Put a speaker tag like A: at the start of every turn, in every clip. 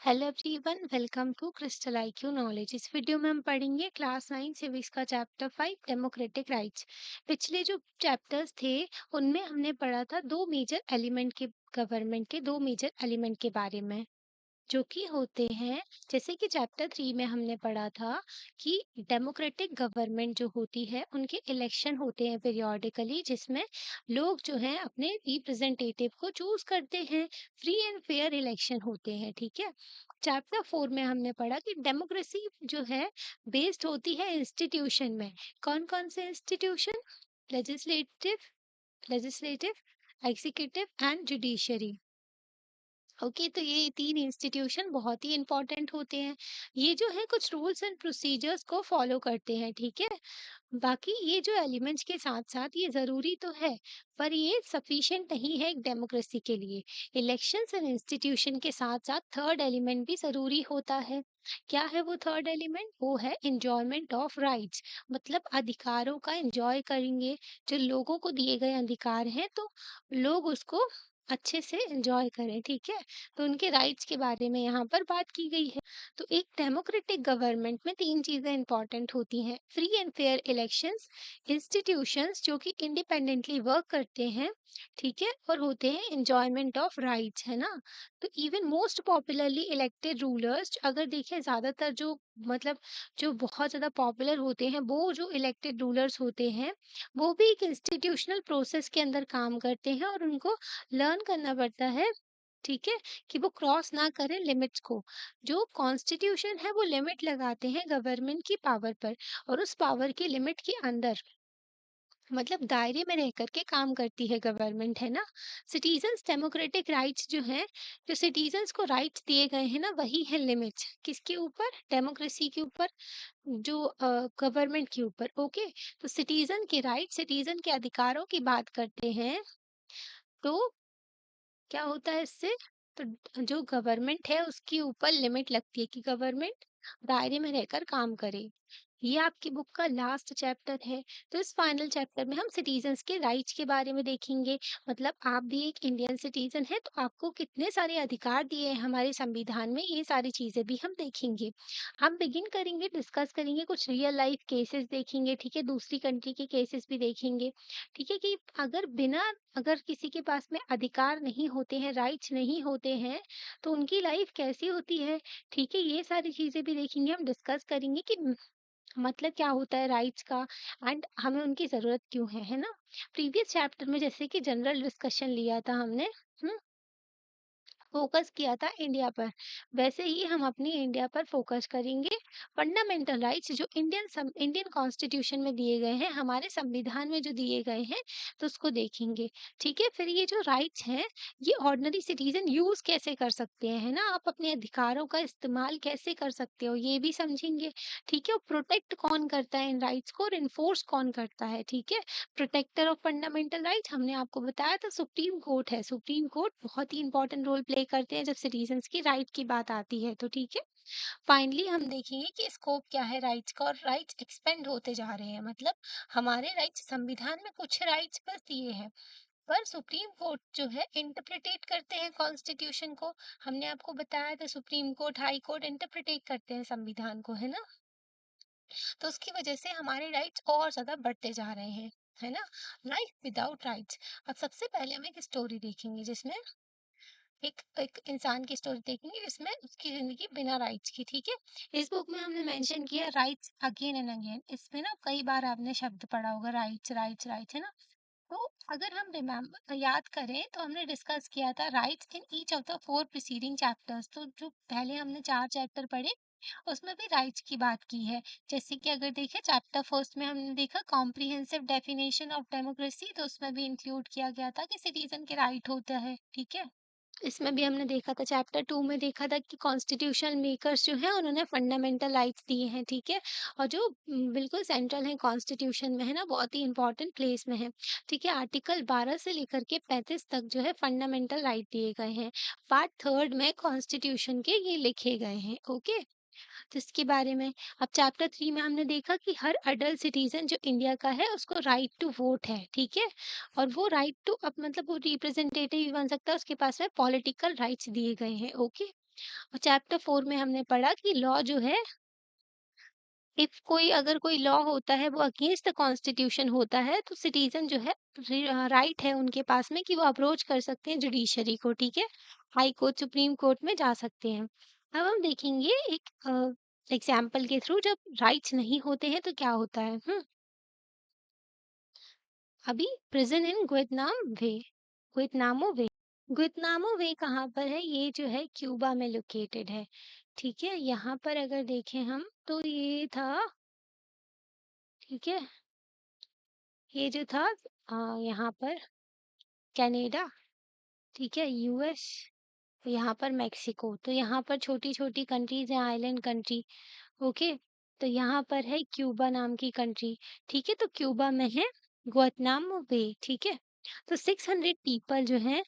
A: Hello everyone, welcome to Crystal IQ Knowledge. इस video में हम पढ़ेंगे क्लास 9 सिविक्स का चैप्टर 5 डेमोक्रेटिक राइट्स। पिछले जो चैप्टर्स थे उनमें हमने पढ़ा था दो मेजर एलिमेंट के गवर्नमेंट के दो मेजर एलिमेंट के बारे में, जो कि होते हैं, जैसे कि चैप्टर 3 में हमने पढ़ा था कि डेमोक्रेटिक गवर्नमेंट जो होती है उनके इलेक्शन होते हैं पीरियोडिकली, जिसमें लोग जो हैं अपने रिप्रेजेंटेटिव को चूज करते हैं। फ्री एंड फेयर इलेक्शन होते हैं, ठीक है। चैप्टर 4 में हमने पढ़ा कि डेमोक्रेसी जो है बेस्ड होती है इंस्टीट्यूशन में। कौन कौन से institution? Legislative, executive and judiciary. Okay, तो ये तीन इंस्टीट्यूशन बहुत ही इंपॉर्टेंट होते हैं। ये जो है कुछ रूल्स एंड प्रोसीजर्स को फॉलो करते हैं, ठीक है। बाकी ये जो एलिमेंट्स के साथ साथ ये जरूरी तो है, पर ये सफिशिएंट नहीं है एक डेमोक्रेसी के लिए। इलेक्शंस एंड इंस्टीट्यूशन के साथ साथ थर्ड एलिमेंट भी जरूरी होता है। क्या है वो थर्ड एलिमेंट? वो है इंजॉयमेंट ऑफ राइट्स, मतलब अधिकारों का एंजॉय करेंगे। जो लोगों को दिए गए अधिकार हैं, तो लोग उसको अच्छे से एंजॉय करें, ठीक है। तो उनके राइट्स के बारे में यहाँ पर बात की गई है। तो एक डेमोक्रेटिक गवर्नमेंट में तीन चीजें इंपॉर्टेंट होती हैं: free and fair elections, institutions जो कि इंडिपेंडेंटली वर्क करते हैं, ठीक है, और होते हैं एंजॉयमेंट ऑफ राइट्स, है ना। तो even most popularly elected rulers, अगर देखें ज्यादातर जो मतलब जो बहुत ज्यादा पॉपुलर होते हैं, वो जो इलेक्टेड रूलर्स होते हैं, वो भी एक इंस्टीट्यूशनल प्रोसेस के अंदर काम करते हैं, और उनको लर्न करना पड़ता है, ठीक है, कि वो क्रॉस ना करें लिमिट्स को। जो कॉन्स्टिट्यूशन है वो लिमिट लगाते हैं गवर्नमेंट की पावर पर, और उस पावर की लिमिट के अंदर, मतलब दायरे में रह करके काम करती है गवर्नमेंट, है ना। सिटीजन्स डेमोक्रेटिक राइट्स जो हैं, जो सिटीजन्स को राइट्स दिए गए हैं ना, वही है लिमिट्स। किसके ऊपर? डेमोक्रेसी के ऊपर, जो गवर्नमेंट के ऊपर। ओके, तो सिटीजन के राइट, सिटीजन के अधिकारों की बात करते हैं, तो क्या होता है इससे? तो जो गवर्नमेंट है उसके ऊपर लिमिट लगती है कि गवर्नमेंट दायरे में रहकर काम करे। ये आपकी बुक का लास्ट चैप्टर है। तो इस फाइनल चैप्टर में हम सिटीजन्स के राइट्स के बारे में देखेंगे। मतलब आप भी एक इंडियन सिटीजन है, तो आपको कितने सारे अधिकार दिए हैं हमारे संविधान में, ये सारी चीजें भी हम देखेंगे। हम बिगिन करेंगे, डिस्कस करेंगे, कुछ रियल लाइफ केसेस देखेंगे, ठीक है, दूसरी कंट्री के केसेस भी देखेंगे, ठीक है, कि अगर किसी के पास में अधिकार नहीं होते हैं, राइट्स नहीं होते हैं, तो उनकी लाइफ कैसी होती है, ठीक है। ये सारी चीजें भी देखेंगे, हम डिस्कस करेंगे कि मतलब क्या होता है राइट्स का, एंड हमें उनकी जरूरत क्यों है ना। प्रीवियस चैप्टर में जैसे कि जनरल डिस्कशन लिया था हमने, फोकस किया था इंडिया पर, वैसे ही हम अपनी इंडिया पर फोकस करेंगे। फंडामेंटल राइट्स जो इंडियन कॉन्स्टिट्यूशन में दिए गए हैं, हमारे संविधान में जो दिए गए हैं, तो उसको देखेंगे, ठीक है। फिर ये जो राइट्स हैं, ये ऑर्डिनरी सिटीजन यूज कैसे कर सकते हैं, है ना, आप अपने अधिकारों का इस्तेमाल कैसे कर सकते हो, ये भी समझेंगे, ठीक है। प्रोटेक्ट कौन करता है इन राइट्स को, और इन्फोर्स कौन करता है, ठीक है। प्रोटेक्टर ऑफ फंडामेंटल राइट्स हमने आपको बताया था सुप्रीम कोर्ट है। सुप्रीम कोर्ट बहुत ही इंपॉर्टेंट रोल प्ले करते हैं जब सिटीजन्स की राइट की बात आती है, तो ठीक है। फाइनली हम देखेंगे कि स्कोप क्या है राइट्स का, और राइट्स एक्सपेंड होते जा रहे हैं। मतलब हमारे राइट्स, संविधान में कुछ राइट्स बस दिए हैं, पर सुप्रीम कोर्ट जो है इंटरप्रिटेट करते हैं कॉन्स्टिट्यूशन को। हमने आपको बताया था supreme court, high court interpret करते हैं संविधान को, है ना। तो उसकी वजह से हमारे राइट्स और ज्यादा बढ़ते जा रहे हैं, है ना। Life without rights. अब सबसे पहले हम एक स्टोरी देखेंगे, जिसमें एक एक इंसान की स्टोरी देखेंगे जिसमें उसकी जिंदगी बिना राइट्स की, ठीक है। इस बुक में हमने मेंशन किया राइट्स अगेन एंड अगेन। इसमें ना कई बार आपने शब्द पढ़ा होगा, राइट्स राइट्स राइट्स, है ना। तो अगर हम रिमेम्बर याद करें, तो हमने डिस्कस किया था rights in each of the four preceding chapters. तो जो पहले हमने चार चैप्टर पढ़े, उसमें भी राइट्स की बात की है। जैसे कि अगर देखें, चैप्टर फर्स्ट में हमने देखा कॉम्प्रिहेंसिव डेफिनेशन ऑफ डेमोक्रेसी, तो उसमें भी इंक्लूड किया गया था कि सिटीजन के राइट होता है, ठीक है। इसमें भी हमने देखा था, चैप्टर 2 में देखा था कि कॉन्स्टिट्यूशनल मेकर्स जो हैं उन्होंने फंडामेंटल राइट्स दिए हैं, ठीक है। और जो बिल्कुल सेंट्रल है कॉन्स्टिट्यूशन में, है ना, बहुत ही इंपॉर्टेंट प्लेस में है, ठीक है। आर्टिकल 12 से लेकर के 35 तक जो है फंडामेंटल राइट दिए गए हैं। पार्ट थर्ड में कॉन्स्टिट्यूशन के ये लिखे गए हैं, ओके। जिसके बारे में अब चैप्टर 3 में हमने देखा कि हर अडल्ट सिटीजन जो इंडिया का है उसको राइट टू वोट है, ठीक है। और वो राइट टू अब मतलब वो रिप्रेजेंटेटिव भी बन सकता है, उसके पास में पॉलिटिकल राइट्स दिए गए हैं, ओके। और चैप्टर 4 में हमने पढ़ा कि लॉ जो है, इफ कोई अगर कोई लॉ होता है वो अगेंस्ट द कॉन्स्टिट्यूशन होता है, तो सिटीजन जो है राइट है उनके पास में कि वो अप्रोच कर सकते हैं जुडिशरी को, ठीक है, हाई कोर्ट सुप्रीम कोर्ट में जा सकते हैं। अब हम देखेंगे एक एग्जाम्पल के थ्रू, जब राइट्स नहीं होते हैं तो क्या होता है। अभी प्रिजन इन गुइतनामो वे। गुइतनामो वे कहाँ पर है, ये जो है क्यूबा में लोकेटेड है, ठीक है। यहाँ पर अगर देखें हम तो ये था, ठीक है, ये जो था यहाँ पर कनाडा, ठीक है, यूएस, यहाँ पर मेक्सिको, तो यहाँ पर छोटी छोटी कंट्रीज हैं, आइलैंड कंट्री। ओके, तो यहाँ पर है क्यूबा नाम की कंट्री, ठीक है, तो क्यूबा में है गुआतनामो बे, ठीक है। तो 600 पीपल जो हैं,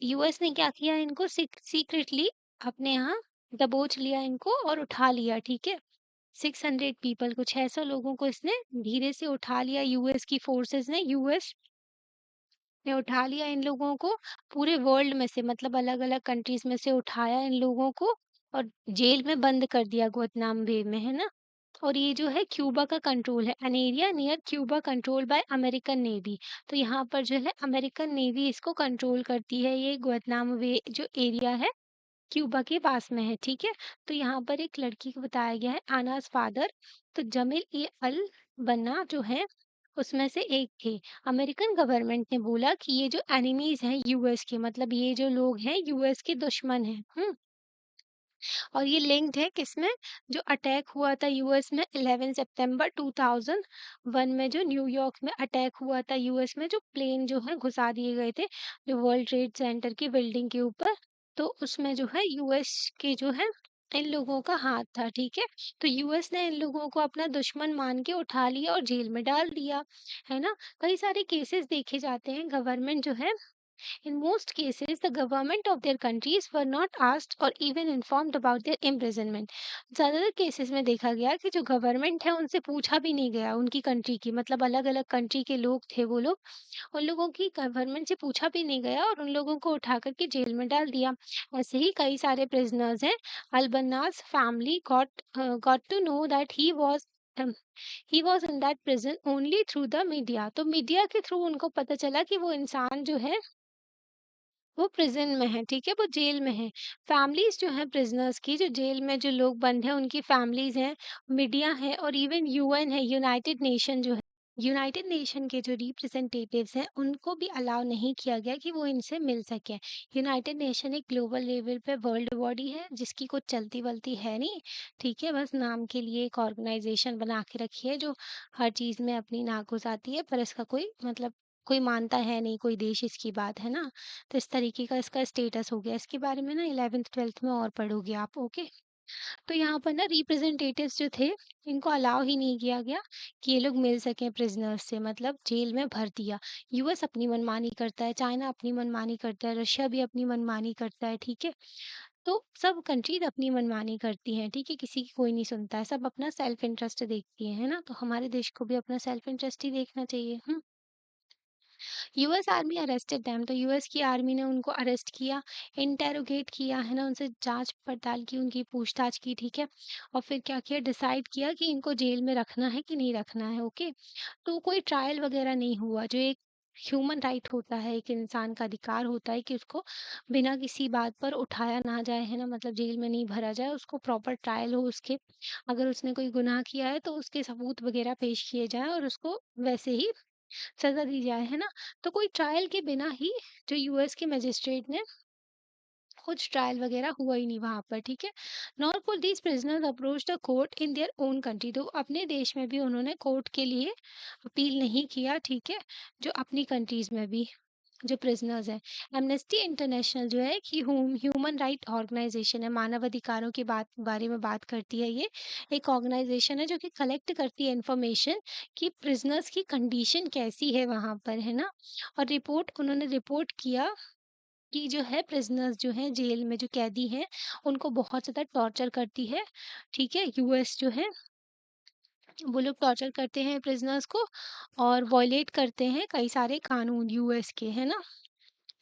A: यूएस ने क्या किया, इनको सीक्रेटली अपने यहाँ दबोच लिया इनको और उठा लिया, ठीक है। 600 पीपल को, 600 लोगों को इसने धीरे से उठा लिया, यूएस की फोर्सेस ने, यूएस ने उठा लिया इन लोगों को पूरे वर्ल्ड में से, मतलब अलग-अलग कंट्रीज में से उठाया इन लोगों को और जेल में बंद कर दिया गुआंतानामो में, है ना? और ये जो है क्यूबा का कंट्रोल है, an area near Cuba control by American navy. तो यहाँ पर जो है अमेरिकन नेवी इसको कंट्रोल करती है, ये गुआंतानामो बे जो एरिया है क्यूबा के पास में है, ठीक है। तो यहाँ पर एक लड़की को बताया गया है, आनाज फादर, तो जमील ए अल बन्ना जो है उसमें से एक थे। अमेरिकन गवर्नमेंट ने बोला कि ये जो एनिमीज हैं यूएस के, मतलब ये जो लोग हैं यूएस के दुश्मन हैं, और ये लिंक्ड है किसमें, जो अटैक हुआ था यूएस में 11 सितंबर 2001 में, जो न्यूयॉर्क में अटैक हुआ था यूएस में, जो प्लेन जो है घुसा दिए गए थे जो वर्ल्ड ट्रेड सेंटर की बिल्डिंग के ऊपर, तो उसमें जो है यूएस के जो है इन लोगों का हाथ था, ठीक है। तो यूएस ने इन लोगों को अपना दुश्मन मान के उठा लिया और जेल में डाल दिया, है ना। कई सारे केसेस देखे जाते हैं, गवर्नमेंट जो है, in most cases, the government of their countries were not asked or even informed about their imprisonment. ज़्यादातर केसेस में देखा गया कि जो गवर्नमेंट है उनसे पूछा भी नहीं गया, उनकी कंट्री की, मतलब अलग-अलग कंट्री के लोग थे वो लोग, उन लोगों की गवर्नमेंट से पूछा भी नहीं गया और उन लोगों को उठा कर के जेल में डाल दिया। ऐसे ही कई सारे प्रिजनर्स हैं। अल्बनास family got to know that he was in that prison only through the media। तो मीडिया के थ्रू उनको पता चला कि वो इंसान जो है वो प्रिज़न में है, ठीक है? वो जेल में है। फैमिलीज़ जो हैं प्रिज़नर्स की, जो जेल में जो लोग बंद हैं, उनकी फैमिलीज़ हैं, मीडिया है और इवन यूएन है, यूनाइटेड नेशन जो है, यूनाइटेड नेशन के जो रिप्रेजेंटेटिव्स हैं, उनको भी अलाउ नहीं किया गया कि वो इनसे मिल सकें। यूनाइटेड नेशन एक ग्लोबल लेवल पे वर्ल्ड बॉडी है, जिसकी कुछ चलती-वलती है नहीं, ठीक है? बस नाम के लिए एक ऑर्गनाइज़ेशन बना के रखी है, जो हर चीज़ में अपनी नाक घुसाती है, पर इसका कोई मतलब कोई मानता है नहीं, कोई देश इसकी बात, है ना? तो इस तरीके का इसका स्टेटस हो गया। इसके बारे में ना 11th-12th में और पढ़ोगे आप, ओके? तो यहाँ पर ना रिप्रेजेंटेटिव्स जो थे, इनको अलाउ ही नहीं किया गया कि ये लोग मिल सकें प्रिजनर्स से, मतलब जेल में भर दिया। यूएस अपनी मनमानी करता है, चाइना अपनी मनमानी करता है, रशिया भी अपनी मनमानी करता है, ठीक है? तो सब कंट्रीज़ अपनी मनमानी करती हैं, ठीक है? किसी की कोई नहीं सुनता है, सब अपना सेल्फ इंटरेस्ट देखती हैं, है ना? तो हमारे देश को भी अपना सेल्फ इंटरेस्ट ही देखना चाहिए। यूएस आर्मी अरेस्टेड देम, तो यूएस की आर्मी ने उनको अरेस्ट किया, इंटेरोगेट किया, है ना, उनसे जांच पड़ताल की, उनकी पूछताछ की, ठीक है। और फिर क्या किया, डिसाइड किया कि इनको जेल में रखना है कि नहीं रखना है, ओके। तो कोई ट्रायल वगैरह नहीं हुआ, जो एक ह्यूमन राइट होता है, एक इंसान का अधिकार होता है कि उसको बिना किसी बात पर उठाया ना जाए, है ना, मतलब जेल में नहीं भरा जाए, उसको प्रॉपर ट्रायल हो उसके, अगर उसने कोई गुनाह किया है तो उसके सबूत वगैरह पेश किए जाए और उसको वैसे ही सज़ा दी जाए, है ना? तो कोई ट्रायल के बिना ही जो यूएस के मजिस्ट्रेट ने, कुछ ट्रायल वगैरह हुआ ही नहीं वहाँ पर, ठीक है? Nor could these prisoners approach the court in their own country, तो अपने देश में भी उन्होंने कोर्ट के लिए अपील नहीं किया, ठीक है? जो अपनी कंट्रीज़ में भी जो प्रिजनर्स हैं। एमनेस्टी इंटरनेशनल जो है कि ह्यूमन राइट ऑर्गेनाइजेशन है, मानव अधिकारों की बारे में बात करती है ये। एक ऑर्गेनाइजेशन है जो कि कलेक्ट करती है इंफॉर्मेशन कि प्रिजनर्स की कंडीशन कैसी है वहाँ पर, है ना? और उन्होंने रिपोर्ट किया कि जो है प्रिजनर्स जो हैं जेल में जो कैदी हैं, उनको बहुत ज़्यादा टॉर्चर करती है, ठीक है? यूएस जो है वो लोग टॉर्चर करते हैं प्रिजनर्स को और वॉयलेट करते हैं कई सारे कानून यूएस के, है ना?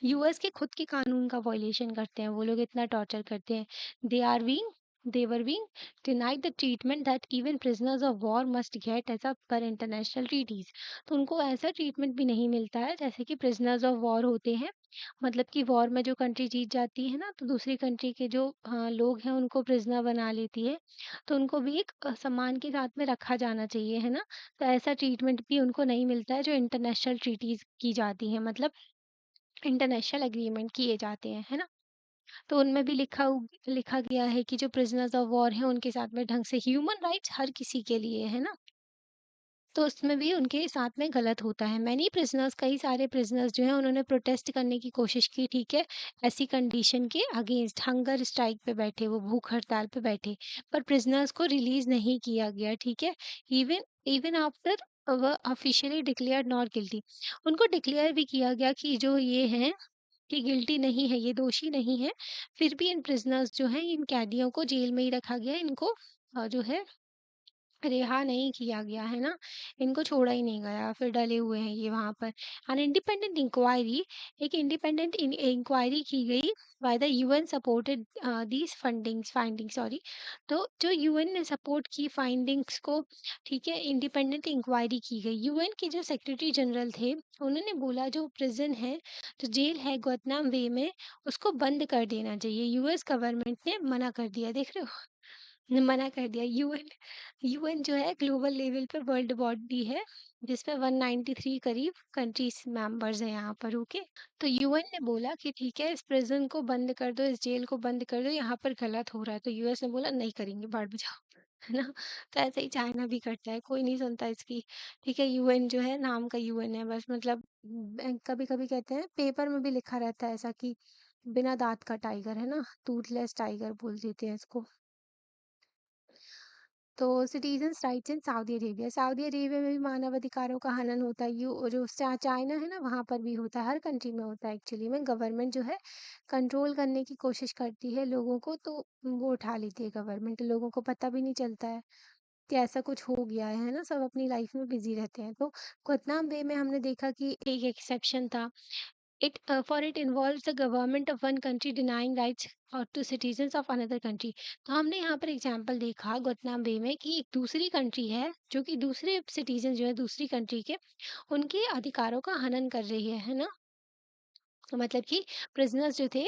A: यूएस के खुद के कानून का वॉयलेशन करते हैं, वो लोग इतना टॉर्चर करते हैं। They are being they were being denied the treatment that even prisoners of war must get as a per international treaties. तो उनको ऐसा ट्रीटमेंट भी नहीं मिलता है जैसे कि प्रिजनर्स ऑफ वॉर होते हैं। मतलब कि वॉर में जो कंट्री जीत जाती है ना, तो दूसरी कंट्री के जो लोग हैं उनको प्रिजनर बना लेती है। तो उनको भी एक सम्मान के साथ में रखा जाना चाहिए, है ना। तो ऐसा ट्रीटमेंट भी उनको नहीं मिलता है जो इंटरनेशनल ट्रीटीज की जाती है, मतलब इंटरनेशनल एग्रीमेंट किए जाते हैं, है ना? तो उनमें भी लिखा गया है कि जो प्रिजनर्स ऑफ वॉर हैं उनके साथ में ढंग से ह्यूमन राइट्स हर किसी के लिए, है ना? तो उसमें भी उनके साथ में गलत होता है। मैनी प्रिजनर्स कई सारे प्रिजनर्स जो हैं उन्होंने प्रोटेस्ट करने की कोशिश की, ठीक है? ऐसी कंडीशन के अगेंस्ट हंगर स्ट्राइक पे बैठे, वो भूख हड़ताल पे बैठे, पर प्रिजनर्स को रिलीज़ नहीं किया गया, ठीक है? इवन इवन आफ्टर व ऑफिशियली डिक्लेयर्ड नॉट गिल्टी। उनको डिक्लेयर भी किया गया कि जो ये हैं कि गिल्टी नहीं है, ये दोषी नहीं है, फिर भी इन प्रिज़नर्स जो हैं, इन कैदियों को जेल में ही रखा गया है, इनको जो है रिहा नहीं किया गया, है ना? इनको छोड़ा ही नहीं गया, फिर डले हुए हैं ये वहाँ पर। एन इंडिपेंडेंट इंक्वायरी एक इंडिपेंडेंट इंक्वायरी की गई by the UN supported these findings sorry. तो जो यूएन ने सपोर्ट की फाइंडिंग्स को, ठीक है, इंडिपेंडेंट इंक्वायरी की गई। यूएन के जो सेक्रेटरी जनरल थे, उन्होंने बोला जो प्रिज़न है, जो जेल है गुआंतनामो बे में, उसको बंद कर देना चाहिए। यूएस गवर्नमेंट ने मना कर दिया, देख रहे हो? मना कर दिया। यूएन यूएन जो है ग्लोबल लेवल पे वर्ल्ड बॉडी है जिसमें 193 करीब कंट्रीज मेंबर्स हैं यहाँ पर, ओके। तो यूएन ने बोला कि ठीक है, इस प्रिजन को बंद कर दो, इस जेल को बंद कर दो, यहाँ पर गलत हो रहा है। तो यूएस ने बोला नहीं करेंगे, बाहर बचाओ। है ना। तो ऐसे ही चाइना भी करता है, कोई नहीं सुनता इसकी। ठीक है, यूएन जो है नाम का यूएन है बस, मतलब कभी कभी कहते हैं पेपर में भी लिखा रहता है ऐसा कि बिना दांत का टाइगर, है ना, टूथलेस टाइगर बोल देते हैं इसको। तो citizens rights in Saudi Arabia में भी मानव अधिकारों का हनन होता है। यू जो चाइना है ना, वहाँ पर भी होता है, हर कंट्री में होता है एक्चुअली में। गवर्नमेंट जो है कंट्रोल करने की कोशिश करती है लोगों को, तो वो उठा लेती है गवर्नमेंट, लोगों को पता भी नहीं चलता है कि ऐसा कुछ हो गया है ना, सब अपनी लाइफ में बिजी रहते हैं। तो गुतनाम बे में हमने देखा कि एक एक्सेप्शन था। It involves the government of one country denying rights or to citizens of another country। तो हमने यहाँ पर एग्जाम्पल देखा गुतनाम बे में कि एक दूसरी कंट्री है जो कि दूसरे सिटीजन जो है दूसरी कंट्री के, उनके अधिकारों का हनन कर रही है ना। तो मतलब कि प्रिजनर्स जो थे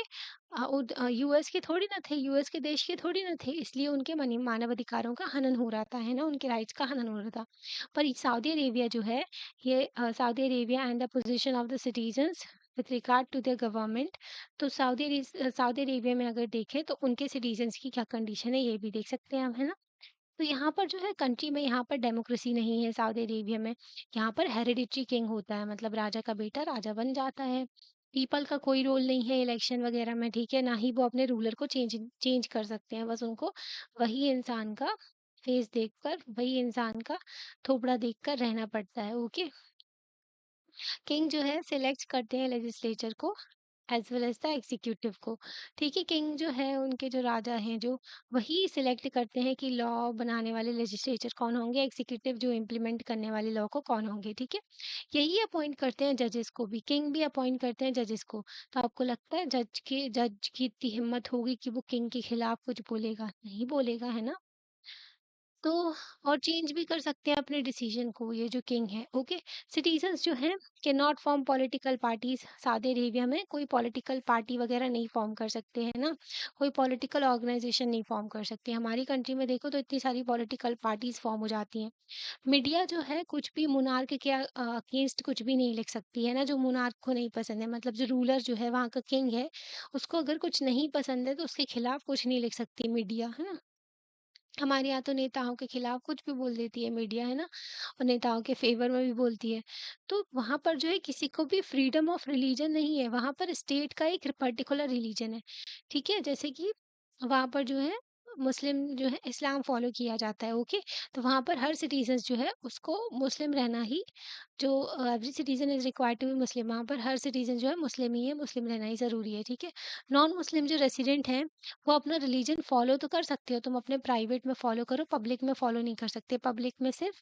A: यूएस के थोड़ी ना थे, यूएस के देश के थोड़ी ना थे, इसलिए उनके मानव अधिकारों का हनन हो रहा था, है ना, उनके राइट्स का हनन हो रहा था। पर ये सऊदी अरेबिया जो है, ये Saudi Arabia and the position of the citizens with regard to their government. तो सऊदी अरेबिया में अगर देखें तो उनके सिटीजन्स की क्या कंडीशन है, ये भी देख सकते हैं हम, है ना। तो यहाँ पर जो है कंट्री में, यहाँ पर डेमोक्रेसी नहीं है सऊदी अरेबिया में। यहाँ पर हेरिडिटरी किंग होता है, मतलब राजा का बेटा राजा बन जाता है। पीपल का कोई रोल नहीं है इलेक्शन वगैरह में, ठीक है, ना ही वो अपने रूलर को चेंज चेंज कर सकते हैं। बस उनको वही इंसान का फेस देखकर, वही इंसान का थोबड़ा देखकर रहना पड़ता है, ओके। किंग जो है सिलेक्ट करते हैं लेजिस्लेचर को as well as the executive को। ठीक है, किंग जो है, उनके जो राजा हैं जो, वही सिलेक्ट करते हैं कि लॉ बनाने वाले लेजिस्लेचर कौन होंगे, एग्जीक्यूटिव जो इम्प्लीमेंट करने वाले लॉ को कौन होंगे, ठीक है। यही अपॉइंट करते हैं जजेस को भी, किंग भी अपॉइंट करते हैं जजेस को। तो आपको लगता है जज की इतनी हिम्मत होगी कि वो किंग के खिलाफ कुछ बोलेगा? नहीं बोलेगा, है ना। तो और चेंज भी कर सकते हैं अपने डिसीजन को ये जो किंग है, ओके। सिटीजन्स जो हैं can not form political parties. Saudi Arabia में कोई पॉलिटिकल पार्टी वगैरह नहीं फॉर्म कर सकते हैं ना, कोई पॉलिटिकल ऑर्गेनाइजेशन नहीं फॉर्म कर सकते। हमारी कंट्री में देखो तो इतनी सारी पॉलिटिकल पार्टीज फॉर्म हो जाती हैं। मीडिया जो है कुछ भी मुनार्क के अगेंस्ट कुछ भी नहीं लिख सकती है ना, जो मुनार्क को नहीं पसंद है, मतलब जो रूलर जो है वहाँ का किंग है, उसको अगर कुछ नहीं पसंद है तो उसके खिलाफ कुछ नहीं लिख सकती मीडिया, है ना। हमारे यहाँ तो नेताओं के खिलाफ कुछ भी बोल देती है मीडिया, है ना, और नेताओं के फेवर में भी बोलती है। तो वहाँ पर जो है किसी को भी फ्रीडम ऑफ रिलीजन नहीं है, वहाँ पर स्टेट का एक पर्टिकुलर रिलीजन है, ठीक है। जैसे कि वहाँ पर जो है मुस्लिम जो है इस्लाम फॉलो किया जाता है, ओके। तो वहाँ पर हर सिटीजन जो है उसको मुस्लिम रहना ही, जो every citizen is required to be Muslim, वहाँ पर हर सिटीजन जो है मुस्लिम ही है, मुस्लिम रहना ही ज़रूरी है, ठीक है। नॉन मुस्लिम जो रेसिडेंट हैं वो अपना रिलीजन फॉलो तो कर सकते हो, तुम अपने प्राइवेट में फॉलो करो, पब्लिक में फॉलो नहीं कर सकते। पब्लिक में सिर्फ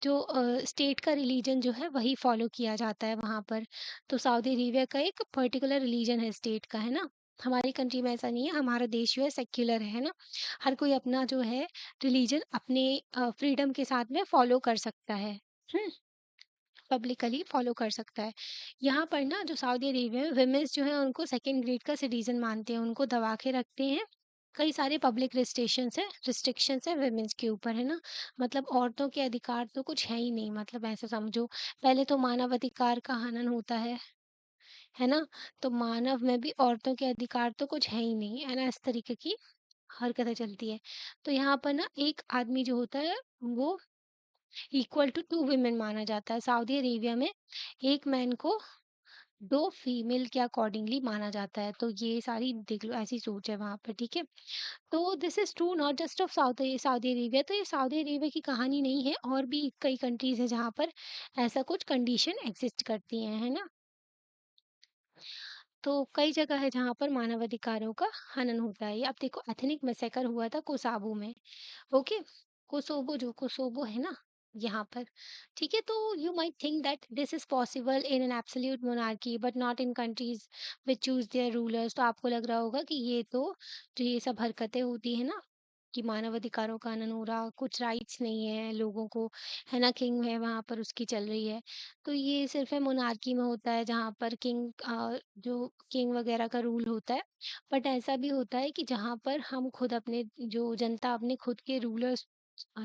A: जो स्टेट का रिलीजन जो है वही फॉलो किया जाता है वहाँ पर। तो सऊदी अरेबिया का एक पर्टिकुलर रिलीजन है स्टेट का, है ना? हमारी कंट्री में ऐसा नहीं है, हमारा देश जो है सेक्युलर है ना? हर कोई अपना जो है रिलीजन अपने फ्रीडम के साथ में फॉलो कर सकता है। हुँ, पब्लिकली फॉलो कर सकता है। यहाँ पर ना जो सऊदी अरेबिया में वुमेन्स जो है उनको सेकंड ग्रेड का सिटीज़न मानते हैं, उनको दबा के रखते हैं। कई सारे पब्लिक रिस्ट्रिक्शंस हैं वुमेन्स के ऊपर, है ना? मतलब औरतों के अधिकार तो कुछ है ही नहीं, मतलब ऐसा समझो। पहले तो मानव अधिकार का हनन होता है ना? तो मानव में भी औरतों के अधिकार तो कुछ है ही नहीं, है ना? इस तरीके की हरकतें चलती है। तो यहाँ पर ना एक आदमी जो होता है वो इक्वल टू 2 वुमेन माना जाता है। सऊदी अरेबिया में 1 मैन को 2 फीमेल के अकॉर्डिंगली माना जाता है। तो ये सारी देख लो, ऐसी सोच है वहाँ पर, ठीक है? तो this is true not just of Saudi Arabia. तो ये सऊदी अरेबिया की कहानी नहीं है, और भी कई कंट्रीज़ हैं जहाँ पर ऐसा कुछ कंडीशन एग्ज़िस्ट करती हैं, है ना? तो कई जगह है जहाँ पर मानवाधिकारों का हनन होता है। ये अब देखो, एथनिक मैसेकर हुआ था कोसावो में, ओके? कोसोवो है ना? यहाँ पर, ठीक है? तो you might think that this is possible in an absolute monarchy but not in countries which choose there rulers. तो आपको लग रहा होगा कि ये तो जो ये सब हरकतें होती है ना, कि मानवाधिकारों का हनन हो रहा, कुछ राइट्स नहीं है लोगों को, है ना? किंग है वहाँ पर, उसकी चल रही है। तो ये सिर्फ़ है मोनार्की में होता है जहाँ पर जो किंग वग़ैरह का रूल होता है। बट ऐसा भी होता है कि जहाँ पर हम खुद अपने जो जनता अपने खुद के रूलर्स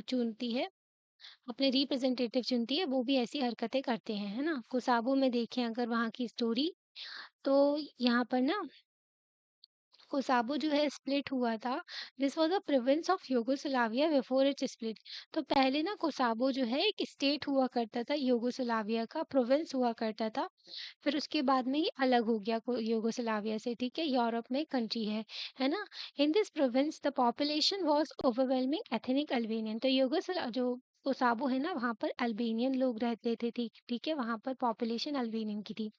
A: चुनती है, अपने रिप्रेजेंटेटिव चुनती है, वो भी ऐसी हरकतें करते हैं, है ना? कोसावो में देखें अगर वहाँ की स्टोरी, तो यहाँ पर ना कोसावो जो है स्प्लिट हुआ था। This was a province of Yugoslavia before it's split. तो पहले ना कोसावो जो है एक स्टेट हुआ करता था, यूगोस्लाविया का प्रोविंस हुआ करता था। फिर उसके बाद में ये अलग हो गया यूगोस्लाविया से, ठीक है? यूरोप में कंट्री है ना? In this province the population was overwhelming ethnic Albanian. तो जो कोसावो है ना, वहाँ पर अल्बेनियन लोग रहते थे, ठीक ठीक है? वहाँ पर पॉपुलेशन अल्बेनियन की थी।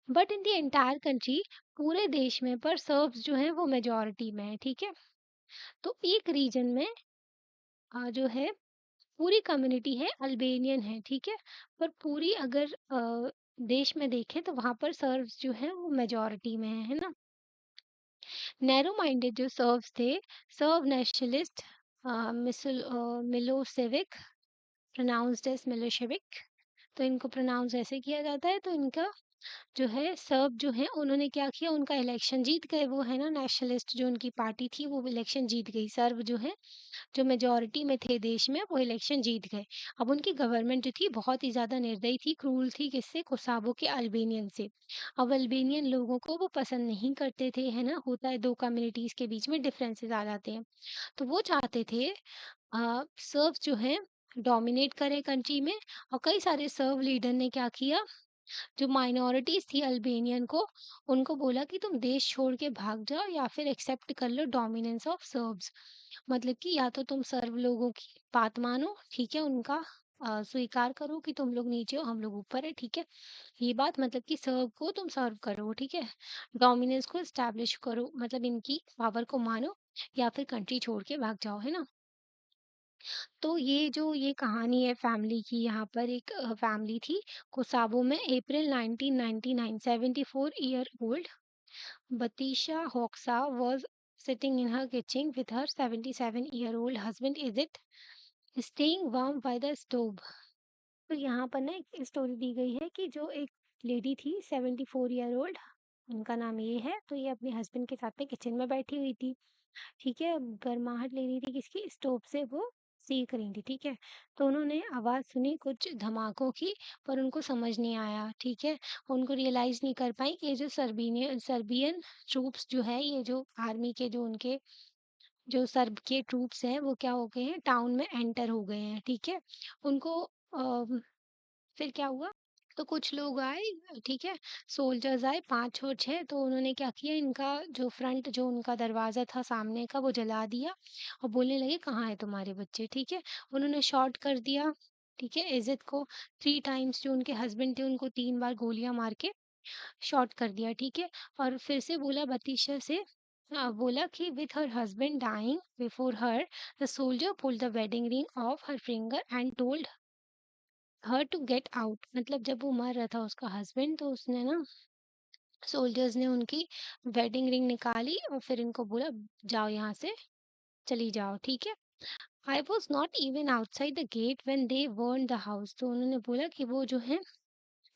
A: But in the entire country, पूरे देश में पर सर्ब्स जो हैं वो मेजॉरिटी में है, ठीक है? तो एक रीजन में जो है पूरी कम्युनिटी है अल्बेनियन है, ठीक है? पर पूरी अगर देश में देखें तो वहाँ पर सर्ब्स जो हैं वो मेजॉरिटी में है ना? नैरो माइंडेड जो सर्ब्स थे, Serb nationalist, Milosevic, pronounced as Milosevic. तो इनको प्रोनाउंस ऐसे किया जाता है। तो इनका जो है सर्ब जो है उन्होंने क्या किया, उनका इलेक्शन जीत गए, वो है ना नेशनलिस्ट जो उनकी पार्टी थी वो इलेक्शन जीत गई। सर्ब जो है, जो मेजॉरिटी में थे देश में, वो इलेक्शन जीत गए। अब उनकी गवर्नमेंट जो थी बहुत ही ज़्यादा निर्दयी थी, क्रूर थी, किससे? कोसावो के अल्बेनियन से। अब अल्बेनियन लोगों को वो पसंद नहीं करते थे, है ना? होता है 2 कम्युनिटीज़ के बीच में डिफरेंसेस आ जाते हैं। तो वो चाहते थे सर्ब्स जो हैं डोमिनेट करें कंट्री में। और कई सारे सर्ब लीडर ने क्या किया, जो माइनॉरिटीज़ थी अल्बेनियन को, उनको बोला कि तुम देश छोड़ के भाग जाओ या फिर एक्सेप्ट कर लो डोमिनेंस ऑफ सर्ब्स। मतलब कि या तो तुम सर्व लोगों की बात मानो, ठीक है? उनका स्वीकार करो कि तुम लोग नीचे हो, हम लोग ऊपर है, ठीक है? ये बात मतलब कि सर्व को तुम सर्व करो, ठीक है? डोमिनेंस को एस्टैब्लिश करो, मतलब इनकी पावर को मानो, या फिर कंट्री छोड़ के भाग जाओ, है ना? तो ये कहानी है फैमिली की। यहाँ पर एक फैमिली थी कोसावो में। April 1999, 74 year old Batisha Hoxha was sitting in her kitchen with her 77-year-old husband Izit, staying warm by the stove। तो यहाँ पर ना एक स्टोरी दी गई है कि जो एक लेडी थी 74 ईयर ओल्ड, उनका नाम ये है, तो ये अपने हस्बैंड के साथ में किचन में बैठी हुई थी, ठीक है? गर्माहट ले रही थी किसकी? स्टोव से वो सेंक रही थी, ठीक है? तो उन्होंने आवाज़ सुनी कुछ धमाकों की, पर उनको समझ नहीं आया, ठीक है? उनको रियलाइज़ नहीं कर पाई कि ये जो सर्बियन ट्रूप्स जो है, ये जो आर्मी के जो उनके जो सर्ब के ट्रूप्स हैं, वो क्या हो गए हैं, टाउन में एंटर हो गए हैं, ठीक है? उनको फिर क्या हुआ, तो कुछ लोग आए, ठीक है? सोल्जर्स आए 5 और 6। तो उन्होंने क्या किया, इनका जो फ्रंट जो उनका दरवाज़ा था सामने का वो जला दिया और बोलने लगे कहाँ हैं तुम्हारे बच्चे, ठीक है? उन्होंने शॉट कर दिया, ठीक है? इज़्ज़त को 3 टाइम्स, जो उनके हस्बैंड थे उनको 3 बार गोलियाँ मार के शॉट कर दिया, ठीक है? और फिर से बोला बतीशा से, बोला कि with her husband dying before her, the soldier pulled the wedding ring off her finger and told her to get out, मतलब जब वो मर रहा था उसका हस्बैंड, तो उसने ना सोल्जर्स ने उनकी वेडिंग रिंग निकाली और फिर इनको बोला जाओ यहाँ से, चली जाओ, ठीक है। I was not even outside the get when they burn the house, तो उन्होंने बोला कि वो जो है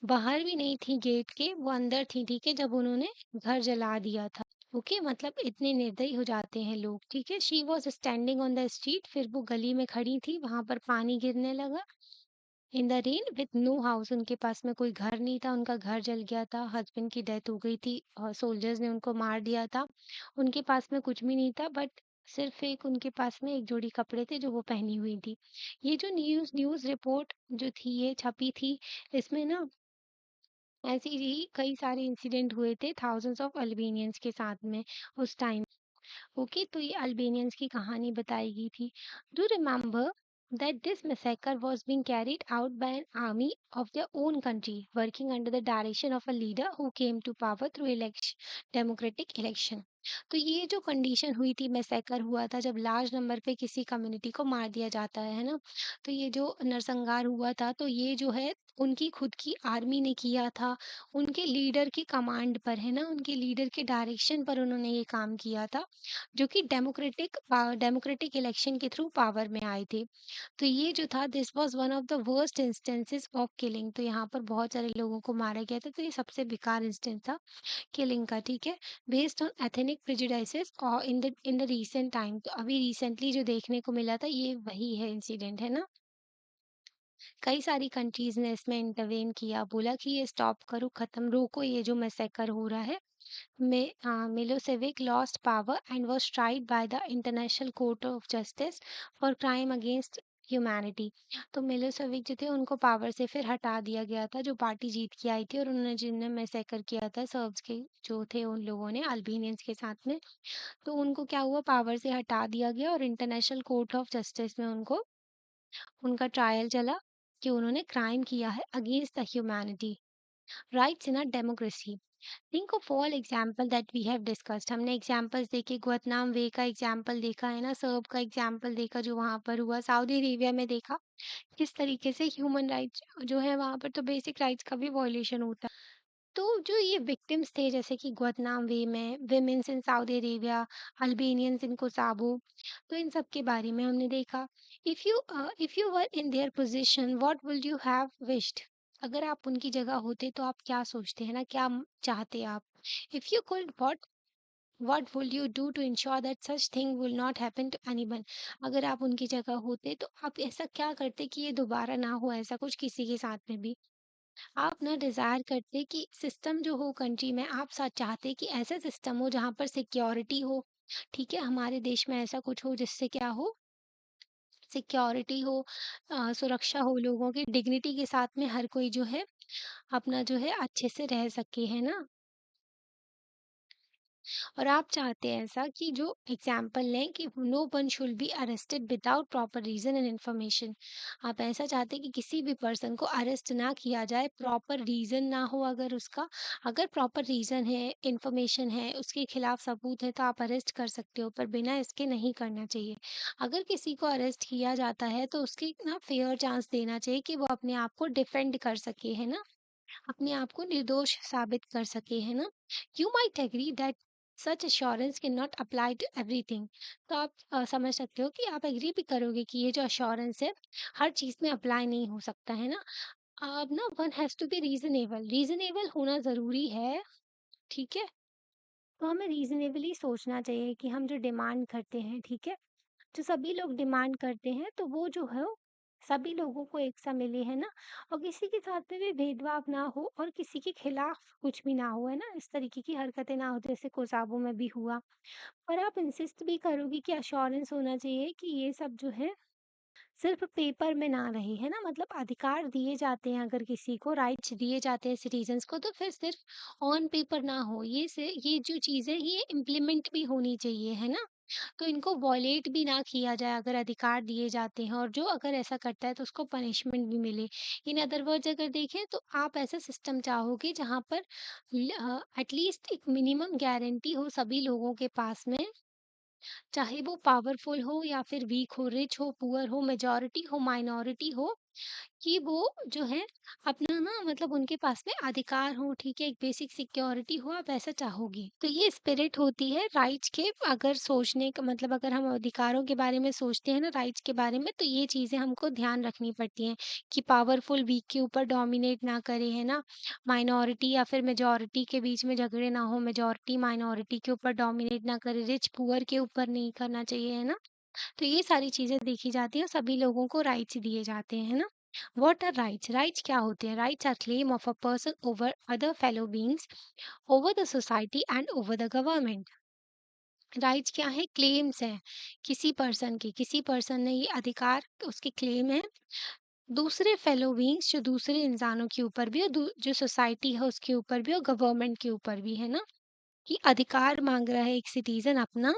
A: बाहर भी नहीं थी गेट के, वो अंदर थी, ठीक है, जब उन्होंने घर जला दिया था। ओके, मतलब इतने निर्दयी हो जाते हैं लोग, ठीक है। She was standing on the street, फिर वो गली में खड़ी थी, वहां पर पानी गिरने लगा। In the rain with no house, उनके पास में कोई घर नहीं था, उनका घर जल गया था, हस्बैंड की डेथ हो गई थी और सोल्जर्स ने उनको मार दिया था। उनके पास में कुछ भी नहीं था, बट सिर्फ एक उनके पास में एक जोड़ी कपड़े थे जो वो पहनी हुई थी। ये जो न्यूज़ न्यूज़ रिपोर्ट जो थी ये छपी थी, इसमें ना ऐसे ही कई सारे इंसिडेंट हुए थे थाउजेंड्स ऑफ अल्बेनियंस के साथ में उस टाइम। ओके, तो ये अल्बेनियंस की कहानी बताई गई थी। Do remember that this massacre was being carried out by an army of their own country, working under the direction of a leader who came to power through democratic election. तो ये जो कंडीशन हुई थी, massacre हुआ था जब large number पे किसी कम्युनिटी को मार दिया जाता है ना, तो ये जो नरसंहार हुआ था, तो ये जो है उनकी खुद की आर्मी ने किया था, उनके लीडर की कमांड पर, है ना, उनके लीडर के डायरेक्शन पर उन्होंने ये काम किया था, जो कि डेमोक्रेटिक इलेक्शन के थ्रू पावर में आए थे। तो ये जो था, this was one of the worst instances of killing, तो यहाँ पर बहुत सारे लोगों को मारा गया था, तो ये सबसे बेकार इंस्टेंस था किलिंग का, ठीक है। बेस्ड ऑन एथनिक प्रेजुडिसेस और इन द रीसेंट टाइम, तो अभी रिसेंटली जो देखने को मिला था ये वही है इंसिडेंट, है ना। कई सारी कंट्रीज ने इसमें इंटरवेन किया, बोला कि ये स्टॉप करो, खत्म, रोको ये जो मैसेकर हो रहा है। Milosevic lost power and was tried by the International Court of Justice for crime against humanity. तो मिलोसेविक जो थे उनको पावर से फिर हटा दिया गया था, जो पार्टी जीत के आई थी, और उन्होंने जिनने मैसेकर किया था सर्ब्स के जो थे उन लोगों ने अल्बेनियंस के साथ में, तो उनको क्या हुआ, पावर से हटा दिया गया और इंटरनेशनल कोर्ट ऑफ जस्टिस में उनको उनका ट्रायल चला कि उन्होंने क्राइम किया है against the humanity, rights in a democracy. Think of all example that we have discussed, हमने एग्जाम्पल्स देखे, गुअतनाम वे का एग्जाम्पल देखा, है ना, सर्ब का एग्जाम्पल देखा जो वहां पर हुआ, सऊदी अरेबिया में देखा किस तरीके से ह्यूमन राइट्स जो है वहां पर तो बेसिक राइट्स का भी वॉयलेशन होता है। तो जो ये विक्टिम्स थे, जैसे कि गुअतनाम वे में विमेन्स इन सऊदी अरेबिया, अल्बेनियंस इन कोसावो, तो इन सब के बारे में हमने देखा। If you were in their position what would you have wished, अगर आप उनकी जगह होते तो आप क्या सोचते हैं ना, क्या चाहते आप। If you could what would you do to ensure that such thing will not happen to anyone, अगर आप उनकी जगह होते तो आप ऐसा क्या करते कि ये दोबारा ना हो ऐसा कुछ किसी के साथ में भी। आप ना डिज़ायर करते कि सिस्टम जो हो कंट्री में, आप चाहते कि ऐसा सिस्टम हो जहाँ पर सिक्योरिटी हो, ठीक है, हमारे देश में ऐसा कुछ हो जिससे क्या हो, सिक्योरिटी हो, सुरक्षा हो, लोगों की डिग्निटी के साथ में हर कोई जो है अपना जो है अच्छे से रह सके, है ना। और आप चाहते हैं ऐसा कि जो एग्जाम्पल लें कि no one should be arrested without proper reason and information, आप ऐसा चाहते हैं कि किसी भी पर्सन को अरेस्ट ना किया जाए, प्रॉपर रीजन ना हो, अगर उसका, अगर प्रॉपर रीजन है, इंफॉर्मेशन है, उसके खिलाफ सबूत है, तो आप अरेस्ट कर सकते हो, पर बिना इसके नहीं करना चाहिए। अगर किसी को अरेस्ट किया जाता है तो उसके ना फेयर चांस देना चाहिए कि वो अपने आप को डिफेंड कर सके, है ना, अपने आप को निर्दोष साबित कर सके, है ना। You might agree that such assurance can not apply to everything, तो आप समझ सकते हो कि आप एग्री भी करोगे कि ये जो अश्योरेंस है हर चीज में अप्लाई नहीं हो सकता, है ना। अब no one has to be reasonable, reasonable होना जरूरी है, ठीक है। तो हमें रीजनेबली सोचना चाहिए कि हम जो डिमांड करते हैं, ठीक है, जो सभी लोग डिमांड करते हैं, तो वो जो है सभी लोगों को एक सा मिले, है ना, और किसी के साथ में भी भेदभाव ना हो और किसी के खिलाफ कुछ भी ना हो, है ना, इस तरीके की हरकतें ना हो जैसे कोसावो में भी हुआ। और आप इंसिस्ट भी करोगे कि अश्योरेंस होना चाहिए कि ये सब जो है सिर्फ पेपर में ना रहे, है ना, मतलब अधिकार दिए जाते हैं, अगर किसी को राइट्स दिए जाते हैं सिटीजन्स को, तो फिर सिर्फ ऑन पेपर ना हो, ये जो चीजें ये इम्प्लीमेंट भी होनी चाहिए, है ना। तो इनको वॉयलेट भी ना किया जाए, अगर अधिकार दिए जाते हैं, और जो अगर ऐसा करता है तो उसको पनिशमेंट भी मिले। इन अदर वर्ड्स अगर देखें तो आप ऐसा सिस्टम चाहोगे जहाँ पर एटलीस्ट एक मिनिमम गारंटी हो सभी लोगों के पास में, चाहे वो पावरफुल हो या फिर वीक हो, रिच हो, पुअर हो, मेजॉरिटी हो, माइनॉरिटी हो, कि वो जो है अपना ना मतलब उनके पास में अधिकार हो, ठीक है, एक बेसिक सिक्योरिटी हो, आप ऐसा चाहोगी। तो ये स्पिरिट होती है राइट्स के, अगर सोचने का मतलब अगर हम अधिकारों के बारे में सोचते हैं ना राइट्स के बारे में, तो ये चीज़ें हमको ध्यान रखनी पड़ती हैं कि पावरफुल वीक के ऊपर डोमिनेट ना करे, है ना? माइनॉरिटी या फिर मेजॉरिटी के बीच में झगड़े ना हो, मेजॉरिटी माइनॉरिटी के ऊपर डोमिनेट ना करे, रिच पुअर के ऊपर नहीं करना चाहिए, है ना? तो ये सारी चीज़ें देखी जाती हैं, सभी लोगों को राइट्स दिए जाते हैं, है ना? What are rights? राइट्स क्या होते हैं? Rights are claim of a person over other fellow beings, over the society and over the government. Rights क्या है? क्लेम्स हैं किसी पर्सन के, किसी पर्सन ने ये अधिकार, उसके क्लेम है दूसरे फेलो बीइंग्स, जो दूसरे इंसानों के ऊपर भी और जो सोसाइटी है उसके ऊपर भी और गवर्नमेंट के ऊपर भी, है ना? कि अधिकार मांग रहा है एक सिटीजन अपना,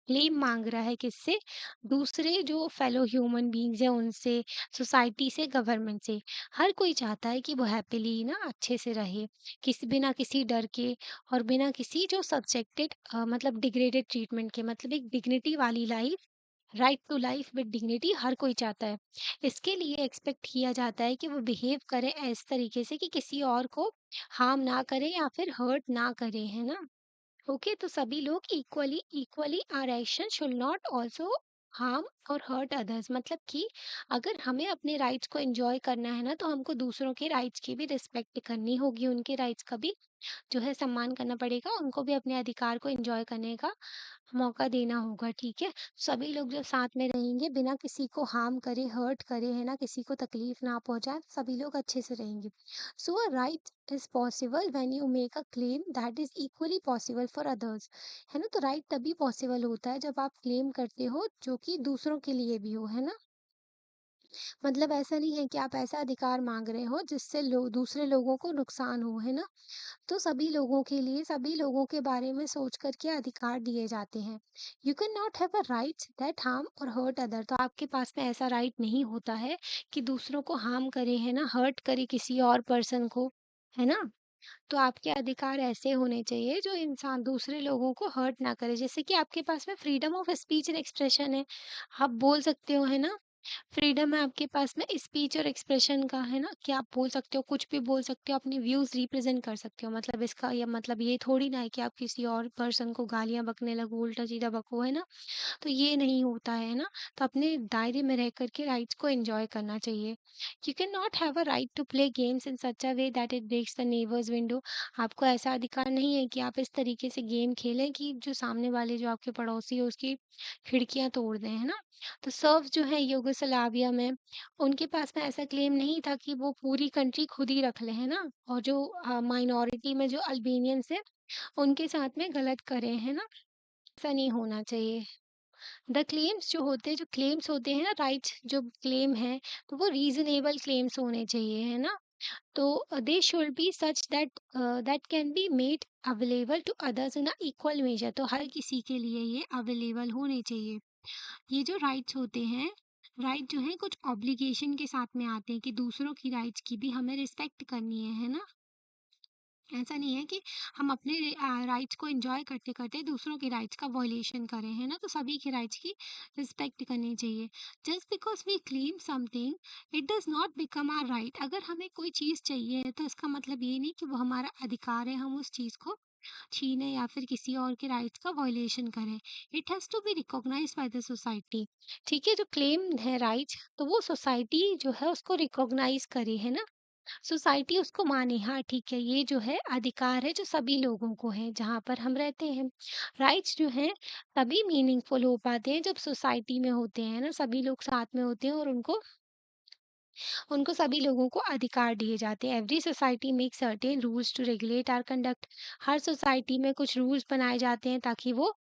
A: क्लेम मांग रहा है किससे? दूसरे जो फेलो ह्यूमन बीइंग्स हैं उनसे, सोसाइटी से, गवर्नमेंट से। हर कोई चाहता है कि वो हैप्पीली ना अच्छे से रहे, किसी बिना किसी डर के और बिना किसी जो सब्जेक्टेड मतलब डिग्रेडेड ट्रीटमेंट के, मतलब एक डिग्निटी वाली life, right to life with dignity हर कोई चाहता है। इसके लिए एक्सपेक्ट किया जाता है कि वो बिहेव करें इस तरीके से कि किसी और को हार्म ना करें या फिर हर्ट ना करें, है ना? ओके, तो सभी लोग equally equally our action should not also harm or hurt others, मतलब कि अगर हमें अपने राइट्स को एंजॉय करना है ना, तो हमको दूसरों के राइट्स की भी रिस्पेक्ट करनी होगी, उनके राइट्स का भी जो है सम्मान करना पड़ेगा, उनको भी अपने अधिकार को एंजॉय करने का मौका देना होगा, ठीक है? सभी लोग जब साथ में रहेंगे बिना किसी को हार्म करे, हर्ट करे, है ना, किसी को तकलीफ ना पहुंचाए, तो सभी लोग अच्छे से रहेंगे। So a right is possible when you make a claim that is equally possible for others, है ना? तो राइट तभी पॉसिबल होता है जब आप क्लेम करते हो जो कि दूसरों के लिए भी हो, है ना? मतलब ऐसा नहीं है कि आप ऐसा अधिकार मांग रहे हो जिससे दूसरे लोगों को नुकसान हो, है ना? तो सभी लोगों के लिए, सभी लोगों के बारे में सोच कर के अधिकार दिए जाते हैं। You can not have a rights that harm or hurt other, तो आपके पास में ऐसा राइट नहीं होता है कि दूसरों को हार्म करे, है ना, हर्ट करे किसी और पर्सन को, है ना? तो आपके अधिकार ऐसे होने चाहिए जो इंसान दूसरे लोगों को हर्ट ना करे, जैसे कि आपके पास में freedom of speech and expression है, आप बोल सकते हो, है ना? फ्रीडम है आपके पास में स्पीच और एक्सप्रेशन का, है ना, कि आप बोल सकते हो, कुछ भी बोल सकते हो, अपने व्यूज रिप्रेजेंट कर सकते हो। मतलब इसका ये मतलब ये थोड़ी ना है कि आप किसी और पर्सन को गालियां बकने लगो, उल्टा सीधा बको, है ना? तो ये नहीं होता है ना। तो अपने दायरे में रह करके राइट्स को एंजॉय करना चाहिए। You can not have a right to play games in such a way that it breaks the neighbour's window, आपको ऐसा अधिकार नहीं है कि आप इस तरीके से गेम खेलें कि जो सामने वाले, जो आपके पड़ोसी है, उसकी खिड़कियां तोड़ दें, है ना? तो सर्व जो है यूगोस्लाविया में, उनके पास में ऐसा क्लेम नहीं था कि वो पूरी कंट्री खुद ही रख ले, है ना? और जो माइनॉरिटी में जो अल्बेनियंस है उनके साथ में गलत करें, है ना? ऐसा नहीं होना चाहिए। द क्लेम्स जो होते हैं, जो क्लेम्स होते हैं ना, राइट्स जो क्लेम है, तो वो रीजनेबल क्लेम्स होने चाहिए, है ना? तो they should be such that that can be made available to others in a equal measure, तो हर किसी के लिए ये अवेलेबल होने चाहिए। ये जो राइट्स होते हैं, राइट जो है कुछ ऑब्लिगेशन के साथ में आते हैं कि दूसरों की राइट्स की भी हमें रिस्पेक्ट करनी है ना? ऐसा नहीं है कि हम अपने राइट्स को एंजॉय करते करते दूसरों के राइट्स का वॉयलेशन करें, है ना? तो सभी के राइट्स की रिस्पेक्ट करनी चाहिए। Just because we claim something, it does not become our right. अगर हमें कोई चीज़ चाहिए है तो इसका मतलब ये नहीं कि वो हमारा अधिकार है, हम उस चीज़ को छीने या फिर किसी और के राइट्स का वॉयलेशन करें। It has to be recognised by the society, ठीक है? जो क्लेम है राइट्स, तो वो सोसाइटी जो है उसको रिकॉग्नाइज करे, है ना? सोसाइटी उसको माने, हाँ ठीक है, ये जो है अधिकार है जो सभी लोगों को है जहाँ पर हम रहते हैं। राइट्स जो हैं तभी मीनिंगफुल हो पाते हैं जब सोसाइटी में होते हैं ना, सभी लोग साथ में होते हैं और उनको उनको सभी लोगों को अधिकार दिए जाते हैं। Every society make certain rules to regulate our conduct, हर सोसाइटी में कुछ रूल्स बनाए जाते हैं ताकि वो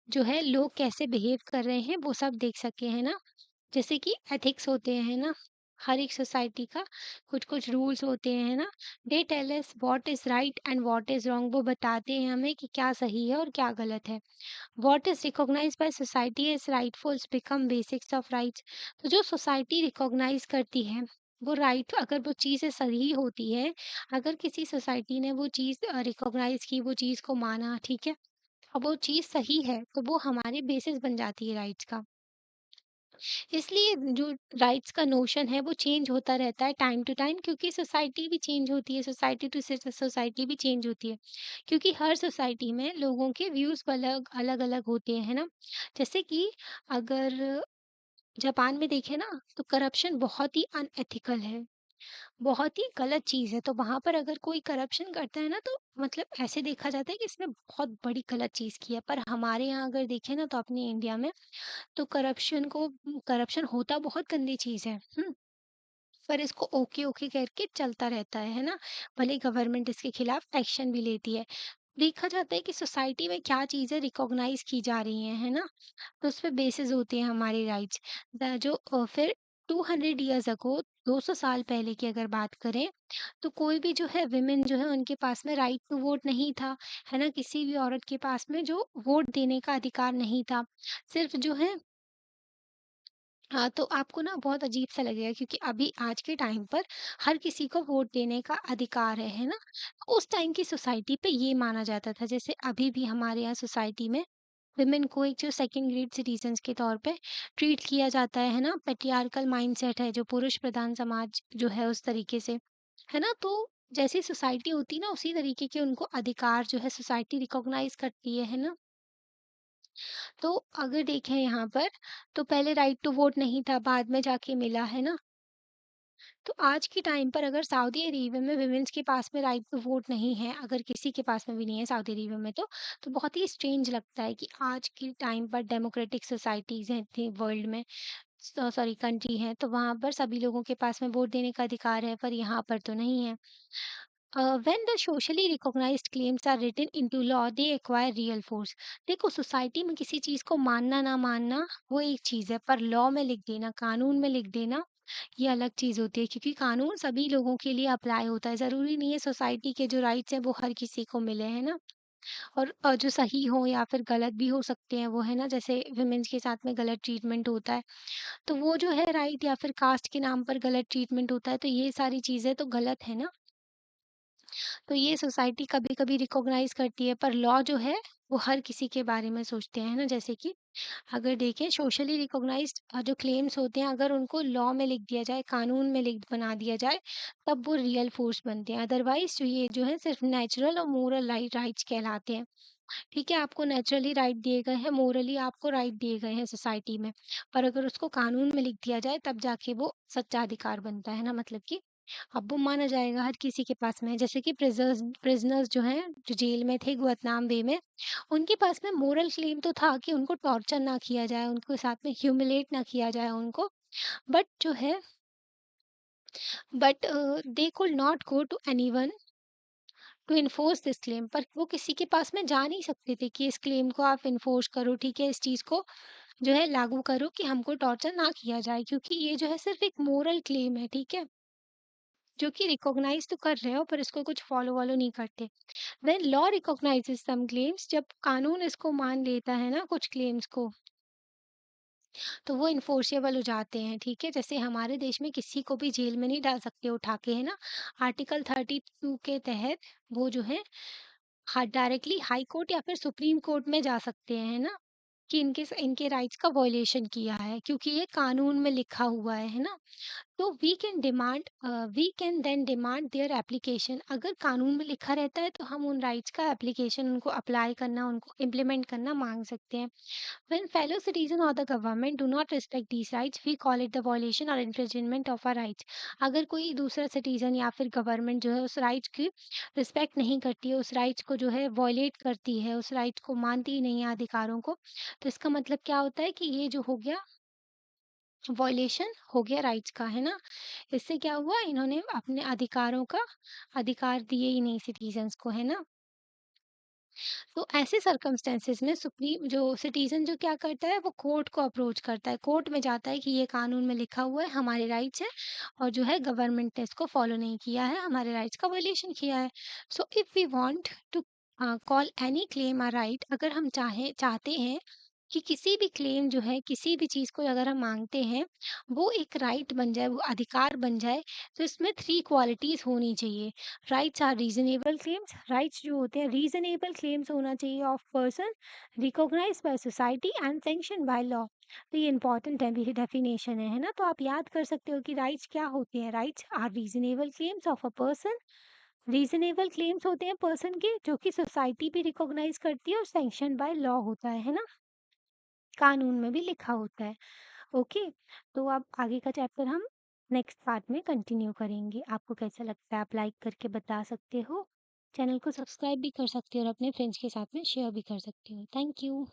A: जो है लोग कैसे बिहेव कर रहे हैं वो सब देख सके, है ना? जैसे कि एथिक्स होते हैं ना, हर एक सोसाइटी का कुछ-कुछ रूल्स होते हैं ना। They tell us what is right and what is wrong, वो बताते हैं हमें कि क्या सही है और क्या गलत है। What is recognised by society as rightfuls become basics of rights, तो जो सोसाइटी रिकॉग्नाइज़ करती है, वो राइट अगर वो चीज़ें सही होती है, अगर किसी सोसाइटी ने वो चीज़ रिकॉग्नाइज़ की, वो चीज़ को माना, ठीक है? अब वो चीज़ सही है, तो वो हमारी बेसिस बन जाती है राइट्स का। इसलिए जो राइट्स का नोशन है वो चेंज होता रहता है टाइम टू टाइम, क्योंकि सोसाइटी भी चेंज होती है, सोसाइटी टू सोसाइटी भी चेंज होती है, क्योंकि हर सोसाइटी में लोगों के व्यूज अलग अलग अलग होते हैं, है ना। जैसे कि अगर जापान में देखें ना, तो करप्शन बहुत ही अनएथिकल है, बहुत ही गलत चीज है। तो वहां पर अगर कोई करप्शन करता है ना, तो मतलब ऐसे देखा जाता है कि इसने बहुत बड़ी गलत चीज की है। पर हमारे यहाँ अगर देखें ना, तो अपने इंडिया में तो करप्शन होता बहुत गंदी चीज़ है। पर इसको ओके ओके करके चलता रहता है ना? भले गवर्नमेंट इसके खिलाफ एक्शन भी लेती है। देखा जाता है कि सोसाइटी में क्या चीज़ें रिकॉग्नाइज़ की जा रही हैं, है ना? तो उसपे बेसिस होते हैं हमारे राइट्स। फिर 200 इयर्स अगो, 200 साल पहले की अगर बात करें, तो कोई भी जो है विमेन जो है उनके पास में राइट टू वोट नहीं था, है ना? किसी भी औरत के पास में जो वोट देने का अधिकार नहीं था। सिर्फ़ जो है हाँ, तो आपको ना बहुत अजीब-सा लगेगा, क्योंकि अभी आज के टाइम पर हर किसी को वोट देने का अधिकार है ना? तो उस टाइम की सोसाइटी पे ये माना जाता था। जैसे अभी भी हमारे यहाँ सोसाइटी में वुमेन को एक जो सेकंड ग्रेड सिटीज़न्स के तौर पे ट्रीट किया जाता है ना? पैट्रियार्कल माइंडसेट है, जो पुरुष प्रधान समाज जो है उस तरीके से, है ना? तो जैसी सोसाइटी होती है ना, उसी तरीके के उनको अधिकार जो है सोसाइटी रिकॉग्नाइज़ करती है ना? तो अगर देखें यहाँ पर, तो पहले राइट टू वोट नहीं था, बाद में जाके मिला, है ना? तो आज के टाइम पर अगर सऊदी अरेबिया में वुमेन्स के पास में राइट टू वोट नहीं है, अगर किसी के पास में भी नहीं है सऊदी अरेबिया में, तो बहुत ही स्ट्रेंज लगता है कि आज के टाइम पर डेमोक्रेटिक सोसाइटीज़ हैं इतनी वर्ल्ड में, सॉरी कंट्री है, तो वहाँ पर सभी लोगों के पास में वोट देने का अधिकार है, पर यहाँ पर तो नहीं है। When the socially recognized claims are written into law, they acquire real force. देखो, सोसाइटी में किसी चीज को मानना ना मानना वो एक चीज है, पर लॉ में लिख देना, कानून में लिख देना, ये अलग चीज होती है, क्योंकि कानून सभी लोगों के लिए अप्लाई होता है। जरूरी नहीं है सोसाइटी के जो राइट्स हैं वो हर किसी को मिले, है ना। और जो सही हो या फिर गलत भी हो सकते हैं वो, है ना। जैसे वुमेन्स के साथ में गलत ट्रीटमेंट होता है, तो वो जो है राइट, या फिर कास्ट के नाम पर गलत ट्रीटमेंट होता है, तो ये सारी चीजें तो गलत है ना। तो ये सोसाइटी कभी-कभी रिकॉग्नाइज़ करती है, पर लॉ जो है वो हर किसी के बारे में सोचते हैं ना। जैसे कि अगर देखें, सोशली रिकॉग्नाइज्ड जो क्लेम्स होते हैं, अगर उनको लॉ में लिख दिया जाए, कानून में लिख बना दिया जाए, तब वो रियल फोर्स बनते हैं। अदरवाइज़ जो ये जो है सिर्फ नेचुरल और मोरल राइट्स कहलाते हैं। ठीक है, आपको नेचुरली राइट दिए गए हैं, मोरली आपको राइट दिए गए हैं सोसाइटी में, पर अगर उसको कानून में लिख दिया जाए तब जाके वो सच्चा अधिकार बनता है ना। मतलब कि अब वो माना जाएगा हर किसी के पास में है। जैसे कि प्रिजनर्स जो हैं, जो जेल में थे गुआंतानामो बे में, उनके पास में मोरल क्लेम तो था कि उनको टॉर्चर ना किया जाए, उनके साथ में ह्यूमिलेट ना किया जाए उनको। बट जो है but they could not go to anyone to enforce this claim. पर वो किसी के पास में जा नहीं सकते थे कि इस क्लेम को आप इन्फोर्स करो, ठीक है, इस चीज़ को जो है लागू करो कि हमको टॉर्चर ना किया जाए, क्योंकि ये जो है सिर्फ़ एक मोरल क्लेम है, ठीक है? जो कि रिकॉग्नाइज़ तो कर रहे हो, पर इसको कुछ फ़ॉलो-वॉलो नहीं करते। व्हेन लॉ रिकॉग्नाइज़ेज़ सम क्लेम्स, जब कानून इसको मान लेता है ना कुछ क्लेम्स को, तो वो इन्फोर्सेबल हो जाते हैं, ठीक है? जैसे हमारे देश में किसी को भी जेल में नहीं डाल सकते उठा के, है ना? आर्टिकल 32 के तहत वो जो है हाँ, डायरेक्टली हाई कोर्ट या फिर सुप्रीम कोर्ट में जा सकते हैं, है ना? कि इनके राइट्स का वायलेशन किया है, क्योंकि ये कानून में लिखा हुआ है ना? तो we can then demand their application. अगर कानून में लिखा रहता है, तो हम उन राइट्स का एप्लीकेशन, उनको अप्लाई करना, उनको इम्प्लीमेंट करना माँग सकते हैं। When fellow citizen or the government do not respect these rights, we call it the violation or infringement of our rights. अगर कोई दूसरा सिटीजन या फिर गवर्नमेंट जो है उस राइट्स की रिस्पेक्ट नहीं करती है, उस राइट्स को जो है वॉयलेट करती है, उस राइट्स को मानती ही नहीं है अधिकारों को, तो इसका मतलब क्या होता है कि ये जो हो गया, वॉयलेशन हो गया राइट्स का, है ना। इससे क्या हुआ, इन्होंने अपने अधिकारों का अधिकार दिए ही नहीं सिटीजन्स को, है ना। तो ऐसे सर्कमस्टेंसेस में सुप्रीम जो सिटीजन जो क्या करता है, वो कोर्ट को अप्रोच करता है, कोर्ट में जाता है कि ये कानून में लिखा हुआ है, हमारे राइट्स है, और जो है गवर्नमेंट ने इसको फॉलो नहीं किया है, हमारे राइट्स का वायलेशन किया है। So if we want to call any claim a right, अगर हम चाहते हैं कि किसी भी क्लेम जो है, किसी भी चीज़ को अगर हम माँगते हैं, वो एक राइट बन जाए, वो अधिकार बन जाए, तो इसमें 3 क्वालिटीज़ होनी चाहिए। Rights are reasonable claims, rights जो होते हैं रीज़नेबल क्लेम्स होना चाहिए of person recognised by society and sanctioned by law. तो ये इम्पोर्टेंट डेफिनेशन है ना? तो आप याद कर सकते हो कि राइट्स क्या होते हैं। Rights are reasonable claims of a person. Reasonable claims होते हैं पर्सन के जो कि सोसाइटी भी रिकॉग्नाइज करती है और सैंक्शन बाय लॉ होता है ना? कानून में भी लिखा होता है। ओके, तो अब आगे का चैप्टर हम नेक्स्ट पार्ट में कंटिन्यू करेंगे। आपको कैसा लगता है आप लाइक करके बता सकते हो। चैनल को सब्सक्राइब भी कर सकते हो और अपने फ्रेंड्स के साथ में शेयर भी कर सकते हो। Thank you.